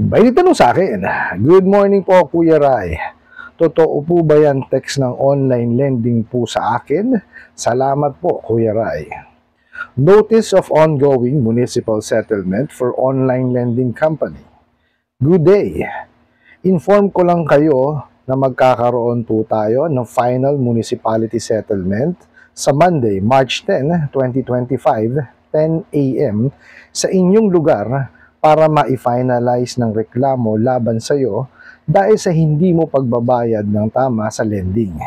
May tanong sa akin, good morning po Kuya Rai. Totoo po ba yan text ng online lending po sa akin? Salamat po Kuya Rai. Notice of ongoing municipal settlement for online lending company. Good day. Inform ko lang kayo na magkakaroon po tayo ng final municipality settlement sa Monday, March 10, 2025, 10 a.m. sa inyong lugar para ma-finalize ng reklamo laban sa iyo dahil sa hindi mo pagbabayad ng tama sa lending.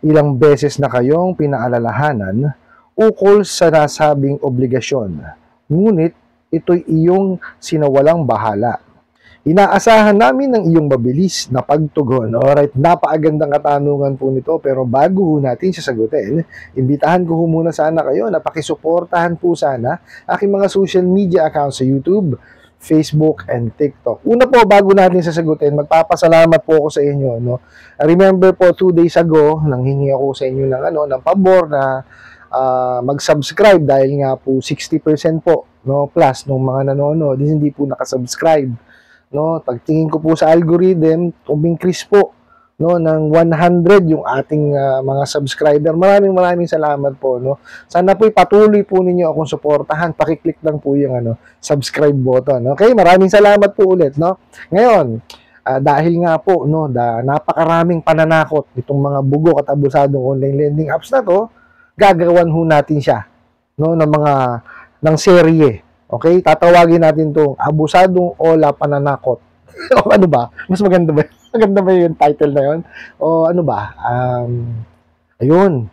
Ilang beses na kayong pinaalalahanan ukol sa nasabing obligasyon, ngunit ito'y iyong sinawalang bahala. Inaasahan namin ng iyong mabilis na pagtugon. Alright, napakagandang katanungan po nito, pero bago natin sasagutin, imbitahan ko muna sana kayo na pakisuportahan po sana aking mga social media accounts sa YouTube, Facebook, and TikTok. Una po, bago natin sasagutin, magpapasalamat po ako sa inyo. No? Remember po, 2 days ago, nanghingi ako sa inyo ng pabor na mag-subscribe dahil nga po 60% po plus ng mga nanonood hindi po nakasubscribe. Pagtingin ko po sa algorithm, umingkris po ng 100 yung ating mga subscriber. Maraming salamat po. Sana po patuloy po ninyo akong suportahan. Pakiclick lang po yung subscribe button. Okay? Maraming salamat po ulit. Ngayon, dahil nga po napakaraming pananakot itong mga bugok at abusadong online lending apps na to, gagawan ho natin siya ng serye. Okay, tatawagin natin itong abusadong ola pananakot. O ano ba? Mas maganda ba? Maganda ba yung title na yun? O ano ba? Ayun.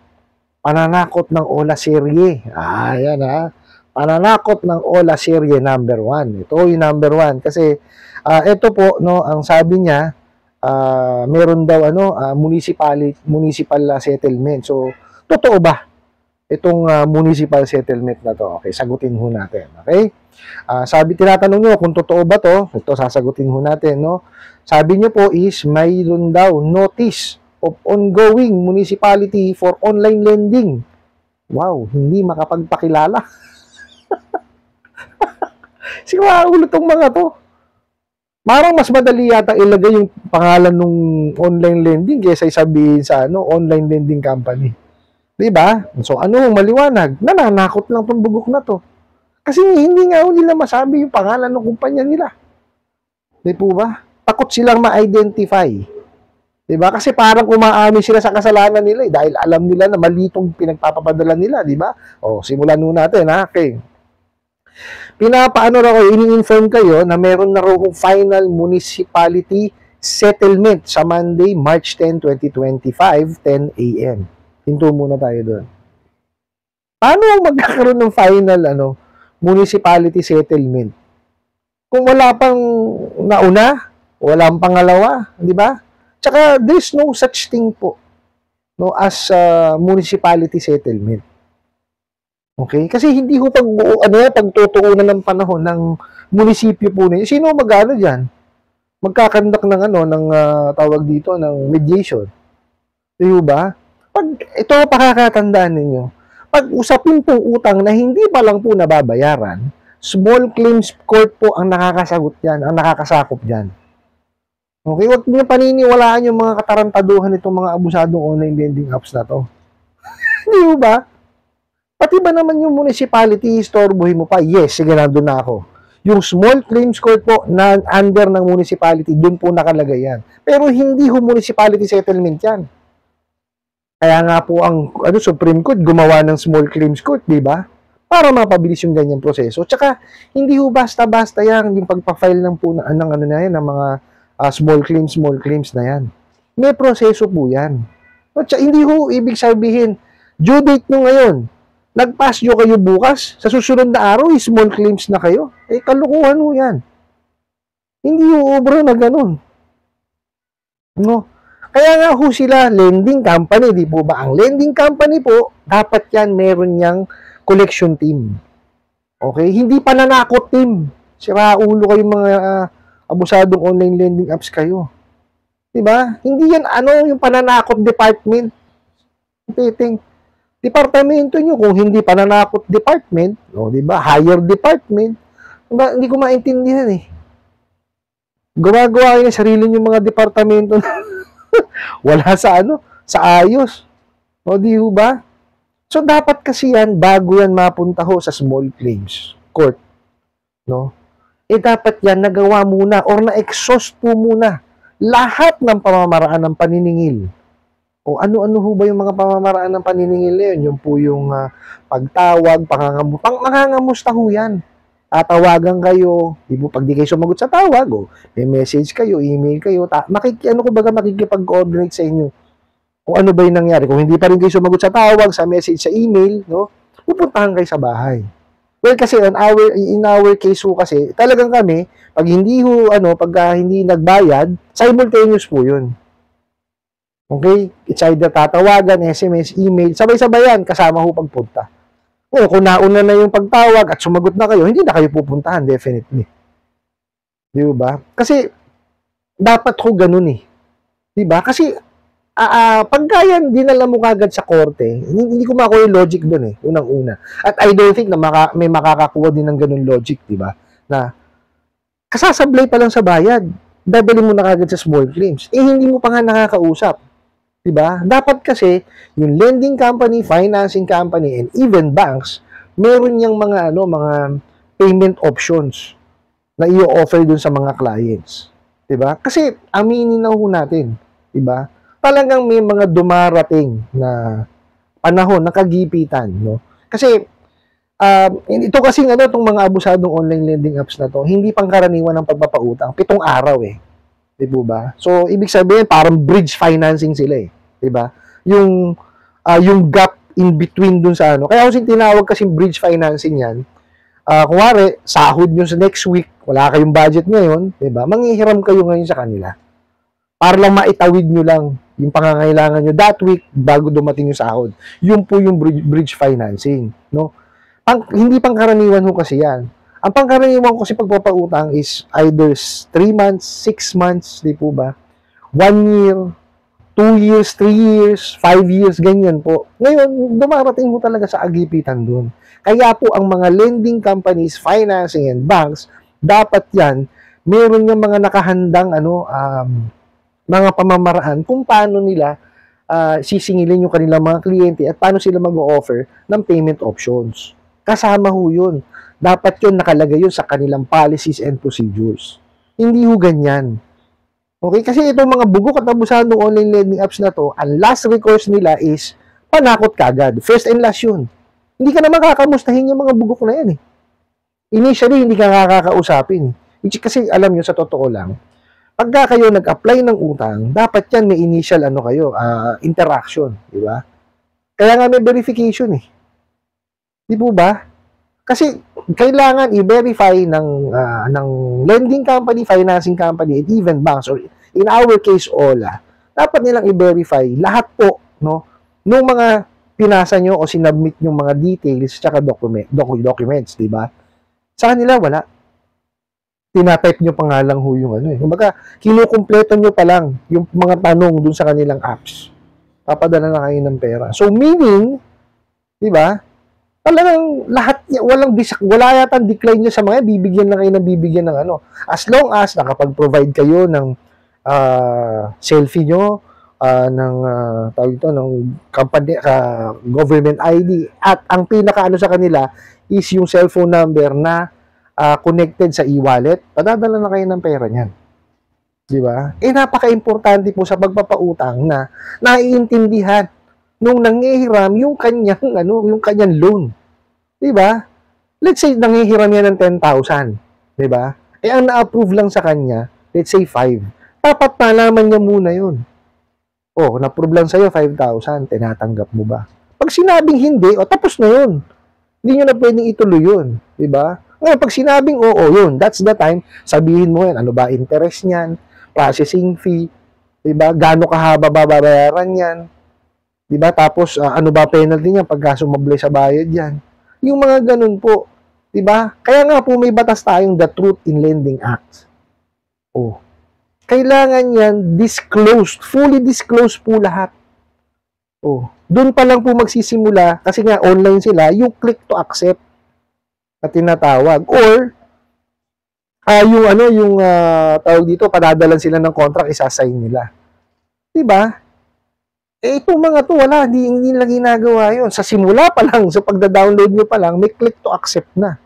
Pananakot ng ola serye. Ayan ha. Pananakot ng ola serye number 1. Ito yung number 1. Kasi ito po, ang sabi niya, meron daw municipal settlement. So, totoo ba itong municipal settlement na to? Okay, sagutin ho natin. Okay? Tinatanong nyo kung totoo ba to, ito sasagutin ho natin. Sabi nyo po is, mayroon daw notice of ongoing municipality for online lending. Wow, hindi makapagpakilala. Siguro tong mga to. Parang mas madali yata ilagay yung pangalan ng online lending kaysa sabihin sa online lending company. Diba? So, ano maliwanag? Nananakot lang itong bugok na to. Kasi hindi nga nila masabi yung pangalan ng kumpanya nila. Di po ba? Takot silang ma-identify. Diba? Kasi parang umaamin sila sa kasalanan nila dahil alam nila na mali itong pinagpapapadala nila. Diba? O, simulan nun natin. Okay. Ini-inform kayo na meron na raw final municipality settlement sa Monday, March 10, 2025, 10 a.m. Hinto muna tayo doon. Paano magkakaroon ng final municipality settlement? Kung wala pang nauna, walang pangalawa, di ba? Tsaka there's no such thing po as municipality settlement. Okay? Kasi hindi ho pagtutuunan ng panahon ng munisipyo po ninyo. Sino mag-ano diyan? Magkakandak ng tawag dito ng mediation. Di ba? Ito pakakatandaan ninyo. Pag usapin pong utang na hindi pa lang po nababayaran, small claims court po ang nakakasagot yan, ang nakakasakop dyan. Okay, huwag niyo paniniwalaan yung mga katarantaduhan itong mga abusadong online lending apps na to. Hindi ba? Pati ba naman yung municipality, istorbohin mo pa? Yes, sige, nandun na ako. Yung small claims court po na under ng municipality, dun po nakalagay yan. Pero hindi ho municipality settlement yan. Kaya nga po ang Supreme Court gumawa ng small claims court, di ba? Para mapabilis yung ganyang proseso. Tsaka hindi ho basta-basta yan yung pagpa-file ng mga small claims na yan. May proseso po yan. Tsaka hindi ho ibig sabihin due date nyo ngayon, nag-pass nyo kayo bukas, sa susunod na araw, small claims na kayo. Kalukuhan ho yan. Hindi ho obra na ganun. Kaya nga ho sila, lending company, di po ba? Ang lending company po, dapat yan meron niyang collection team. Okay? Hindi pananakot team. Sira ulo kayong mga abusadong online lending apps kayo. Di ba? Hindi yan yung pananakot department. Departamento nyo, kung hindi pananakot department, di ba? Higher department. Diba? Hindi ko maintindihan eh. Gumagawa kayo ng sarili yung mga departamento na wala sa sa ayos. O di ho ba? So dapat kasi yan, bago yan mapunta ho sa small claims court, no? Dapat yan nagawa muna or na-exhaust po muna lahat ng pamamaraan ng paniningil. O ano-ano ho ba yung mga pamamaraan ng paniningil na yun? Yung po yung pagtawag, mangangamusta ho yan. Tatawagan kayo, pag di kayo sumagot sa tawag, may message kayo, email kayo, makikipag-coordinate sa inyo kung ano ba yung nangyari. Kung hindi pa rin kayo sumagot sa tawag, sa message, sa email, no, pupuntahan kayo sa bahay. Well, kasi in our case ho kasi, talagang kami, pag hindi hindi nagbayad, simultaneous po yun. Okay? It's either tatawagan, SMS, email, sabay-sabay yan, kasama ho pagpunta. Kung nauna na yung pagtawag at sumagot na kayo, hindi na kayo pupuntahan, definitely. Di ba? Kasi, dapat ho ganun eh. Di ba? Kasi, pagka yan, dinala mo kagad sa korte, hindi ko makuha yung logic doon eh, unang-una. At I don't think na may makakakuha din ng ganun logic, di ba? Na, kasasablay pa lang sa bayad, dadalhin mo na kagad sa small claims. Hindi mo pa nga nakakausap. Diba? Dapat kasi, yung lending company, financing company, and even banks, meron yung mga payment options na i-offer dun sa mga clients. Diba? Kasi, aminin na ho natin. Diba? Talagang may mga dumarating na panahon, nakagipitan. No? Kasi, ito kasi itong mga abusadong online lending apps na to, hindi pangkaraniwan ng pagpapautang. 7 araw eh. Di ba? So, ibig sabihin, parang bridge financing sila eh. Di ba? Yung gap in between dun sa Kaya kasi tinawag kasing bridge financing yan. Kuwari, sahod nyo sa next week, wala kayong budget ngayon, di ba? Manghihiram kayo ngayon sa kanila. Para lang maitawid nyo lang yung pangangailangan nyo that week bago dumating yung sahod. Yun po yung bridge financing. No? Hindi pangkaraniwan ho kasi yan. Ang pangkaraniwan ko kasi pagpapautang is either 3 months, 6 months, di po ba? 1 year, 2 years, 3 years, 5 years, ganyan po. Ngayon, dumarating mo talaga sa agipitan dun. Kaya po ang mga lending companies, financing and banks, dapat yan, meron yung mga nakahandang mga pamamaraan kung paano nila sisingilin yung kanilang mga kliyente at paano sila mag-o-offer ng payment options. Kasama ho yun. Dapat yun nakalagay yun sa kanilang policies and procedures. Hindi ho ganyan. Okay? Kasi itong mga bugok at abusahan ng online lending apps na to, ang last recourse nila is panakot kagad. First and last yun. Hindi ka na makakamustahin yung mga bugok na yan eh. Initially, hindi ka makakausapin. Kasi alam nyo, sa totoo lang, pagka kayo nag-apply ng utang, dapat yan may initial interaction. Di ba? Kaya nga may verification eh. Di po ba? Kasi kailangan i-verify ng lending company, financing company, and even banks, or in our case, OLA, dapat nilang i-verify lahat po, no, nung mga pinasa nyo o sinubmit yung mga details tsaka documents, di ba? Sa kanila, wala. Tinatype nyo pa nga lang ho yung Kumbaga, kinukumpleto nyo pa lang yung mga tanong dun sa kanilang apps. Papadala na kayo ng pera. So, meaning, di ba, talagang lahat, wala yata decline nyo sa mga, bibigyan na kayo ng bibigyan ng As long as nakapag-provide kayo ng selfie nyo, ng company, government ID, at ang pinaka sa kanila is yung cellphone number na connected sa e-wallet, padadala na kayo ng pera niyan. Di ba? Napaka-importante po sa pagpapautang na naiintindihan nung nangihiram yung kanyang loan. Di ba? Let's say nangihiram yan ng 10,000, di ba? Ang na-approve lang sa kanya, let's say 5. Dapat malaman niya muna yun. Na-approve lang sa'yo 5,000, tinatanggap mo ba? Pag sinabing hindi, tapos na yun. Hindi nyo na pwedeng ituloy yun. Di ba? Ngayon, pag sinabing oo yun, that's the time, sabihin mo yan, ano ba interest niyan, processing fee, di ba? Gaano kahaba babayaran yan? Di ba? Tapos, ano ba penalty niya pagka sumablay sa bayad yan? Yung mga ganun po. Di ba? Kaya nga po may batas tayong the Truth in Lending Act. Kailangan yan disclosed, fully disclosed po lahat. Doon pa lang po magsisimula, kasi nga online sila, yung click to accept na tinatawag. Or, yung ano, yung tawag dito, padadalan sila ng contract, isasign nila. 'Di ba? Eh, itong mga to, wala, hindi nila ginagawa yun. Sa simula pa lang, sa pagda-download nyo pa lang, may click to accept na.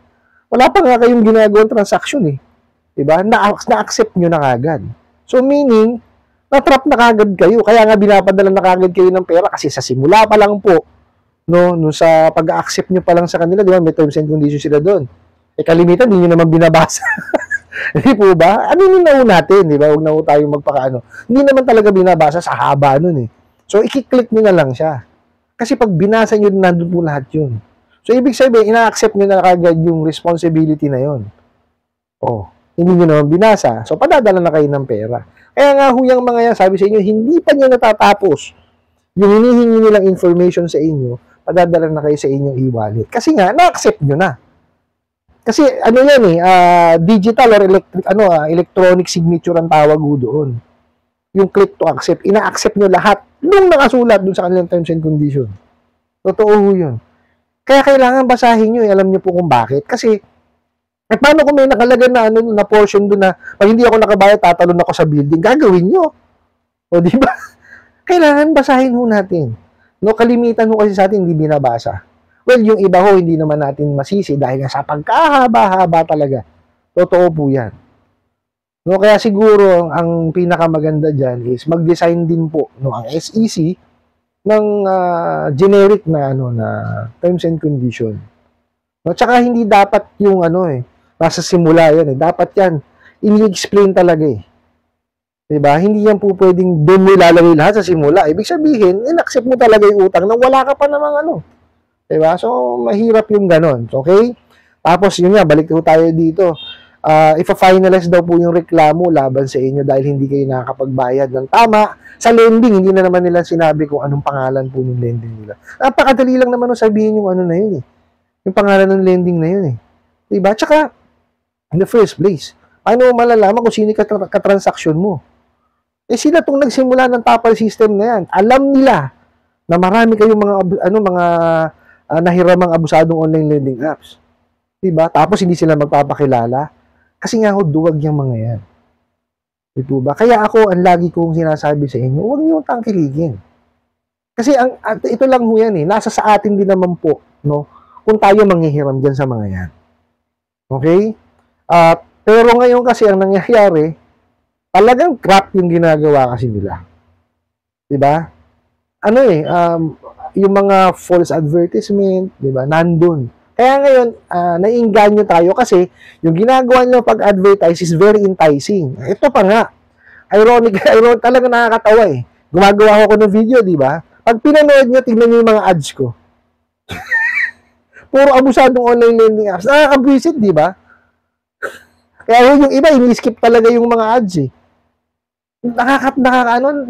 Wala pa nga kayong ginagawang transaction eh. Diba? Na-accept nyo na kagad. So, meaning, na-trap na kagad kayo. Kaya nga binapadala na kagad kayo ng pera kasi sa simula pa lang po, no, sa pag-accept nyo pa lang sa kanila, di ba, may terms and conditions sila doon. Eh, kalimitan, hindi nyo naman binabasa. Hindi po ba? Ano yung nauna natin, di ba? Huwag na po tayong magpakaano. Hindi naman talaga binabasa sa haba nun eh. So, i-click nyo na lang siya. Kasi pag binasa nyo, nandun po lahat yun. So, ibig sabihin, ina-accept nyo na kagad yung responsibility na yun. Oh, hindi nyo naman binasa. So, padadala na kayo ng pera. Kaya nga huyang mga yan, sabi sa inyo, hindi pa nyo natatapos. Yung hinihingi nilang information sa inyo, padadala na kayo sa inyong e-wallet. Kasi nga, na-accept nyo na. Kasi, ano yan eh, digital or electronic signature ang tawag doon. Yung click to accept, ina-accept nyo lahat nung nakasulat dun sa kanilang terms and condition. Totoo yun. Kaya kailangan basahin nyo, alam nyo po kung bakit. Kasi, paano kung may nakalagay na, na portion dun na, pag hindi ako nakabayad, tatalon ako sa building, gagawin nyo. O, di ba? Kailangan basahin ho natin. No, kalimitan ho kasi sa atin, hindi binabasa. Well, yung iba ho, hindi naman natin masisi dahil nga sa pagkahaba-haba talaga. Totoo po yan. No, kaya siguro ang pinakamaganda diyan is mag-design din po no ang SEC ng generic na na terms and condition. No, tsaka hindi dapat yung nasa simula 'yan eh. Dapat 'yan ini-explain talaga eh. 'Di ba? Hindi yan po pwedeng doon mo ilalagay lahat sa simula. Ibig sabihin, in-accept mo talaga yung utang nang wala ka pa namang 'Di ba? So mahirap yung ganon. Okay? Tapos yun nga, balik tayo dito. Ipa-finalize daw po yung reklamo laban sa inyo dahil hindi kayo nakakapagbayad ng tama. Sa lending, hindi na naman nila sinabi kung anong pangalan po ng lending nila. Napakadali lang naman sabihin yung na yun eh. Yung pangalan ng lending na yun eh. Diba? Tsaka, in the first place, paano mo malalaman kung sino katransaksyon mo? Eh sila itong nagsimula ng tapal system na yan. Alam nila na marami kayong mga nahiramang abusadong online lending apps. Diba? Tapos hindi sila magpapakilala. Kasi nga duwag yung mga yan. Diba ba? Kaya ako, ang lagi kong sinasabi sa inyo, huwag niyo tangkiligin. Kasi ito lang ho yan eh. Nasa sa atin din naman po, no? Kung tayo manghihiram dyan sa mga yan. Okay? Pero ngayon kasi ang nangyayari, talagang crap yung ginagawa kasi nila. Diba? Yung mga false advertisement, diba? Nandun. Kaya ngayon, naiinganyo tayo kasi yung ginagawa nyo pag-advertise is very enticing. Ito pa nga. Ironic, talaga nakakatawa eh. Gumagawa ako ng video, di ba? Pag pinanood nyo, tingnan nyo yung mga ads ko. Puro abusadong online lending apps. Nakakabwisit, di ba? Kaya yung iba, ini-skip talaga yung mga ads eh.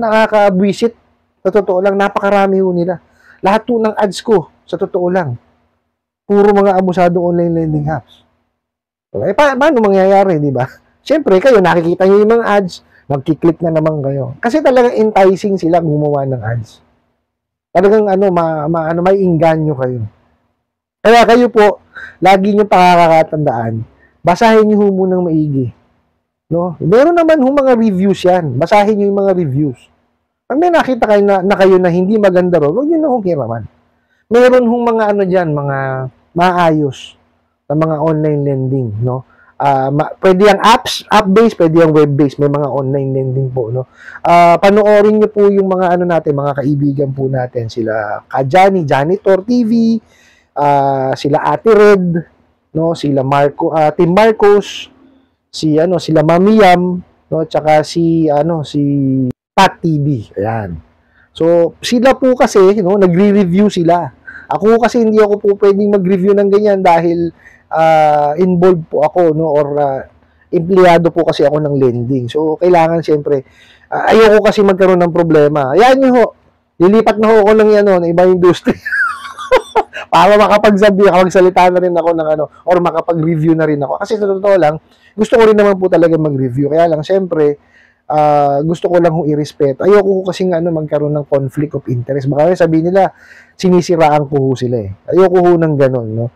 Nakakabwisit. Sa totoo lang, napakarami ho nila. Lahat po ng ads ko, sa totoo lang. Puro mga abusadong online lending apps. Okay, paano mangyayari, di ba? Siyempre, kayo, nakikita nyo yung mga ads, magkiklik na naman kayo. Kasi talagang enticing sila gumawa ng ads. Talagang, may inganyo kayo. Kaya kayo po, lagi nyo pakakatandaan, basahin nyo munang maigi. No? Meron naman mga reviews yan. Basahin nyo yung mga reviews. Pag may nakita kayo na kayo na hindi maganda ro, huwag nyo na hiraman. Meron mga dyan, mga maayos na mga online lending, no? Pwede yung app-based, pwede yung web-based, may mga online lending po, no? Panoorin niyo po yung mga natin, mga kaibigan po natin, sila Kajani, Janitor TV, sila Ate Red, no? Sila Team Marcos, sila Mamiyam, no? Tsaka si Pat TV. Ayan. So, sila po kasi, nagre-review sila. Ako kasi hindi ako po pwedeng mag-review ng ganyan dahil involved po ako, or empleyado po kasi ako ng lending. So, kailangan siyempre, ayoko kasi magkaroon ng problema. Ayan nyo ho, lilipat na ho ako ng ibang industry. Para makapagsalita na rin ako ng or makapag-review na rin ako. Kasi sa totoo lang, gusto ko rin naman po talaga mag-review. Kaya lang, siyempre, gusto ko lang i-respeto. Ayoko ko kasi magkaroon ng conflict of interest. Baka sabihin nila, sinisiraan ko sila eh. Ayoko ho ng ganun, no?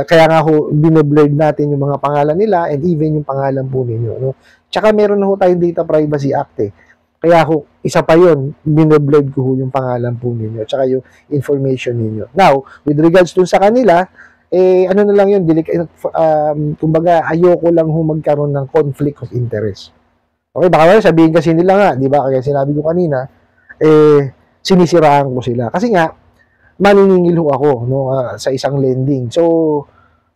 Kaya nga ho, binoblurred natin yung mga pangalan nila and even yung pangalan po ninyo. No? Tsaka meron na ho tayong Data Privacy Act eh. Kaya ho, isa pa yun, binoblurred ko ho yung pangalan po ninyo tsaka yung information ninyo. Now, with regards dun sa kanila, ano na lang yun, kumbaga, ayoko lang ho magkaroon ng conflict of interest. Okay, baka sabihin kasi nila nga, di ba, kaya sinabi ko kanina, sinisiraan ko sila. Kasi nga, maniningil ho ako no, sa isang lending. So,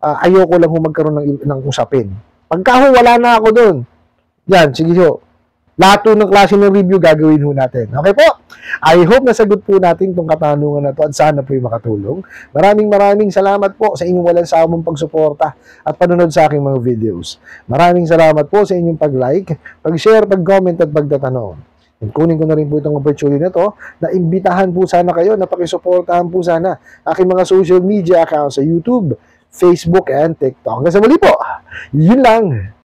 ayoko lang ho magkaroon ng usapin. Pagka ho, wala na ako doon. Yan, sige ho. Lahat po ng klase ng review gagawin ho natin. Okay po? I hope nasagot po natin itong katanungan na to at sana po yung makatulong. Maraming salamat po sa inyong walang sawang pagsuporta at panunod sa aking mga videos. Maraming salamat po sa inyong pag-like, pag-share, pag-comment at pagtatanong. And kunin ko na rin po itong opportunity na to na imbitahan po sana kayo na pakisuportahan po sana aking mga social media accounts sa YouTube, Facebook, and TikTok. Hanggang sa muli po, yun lang.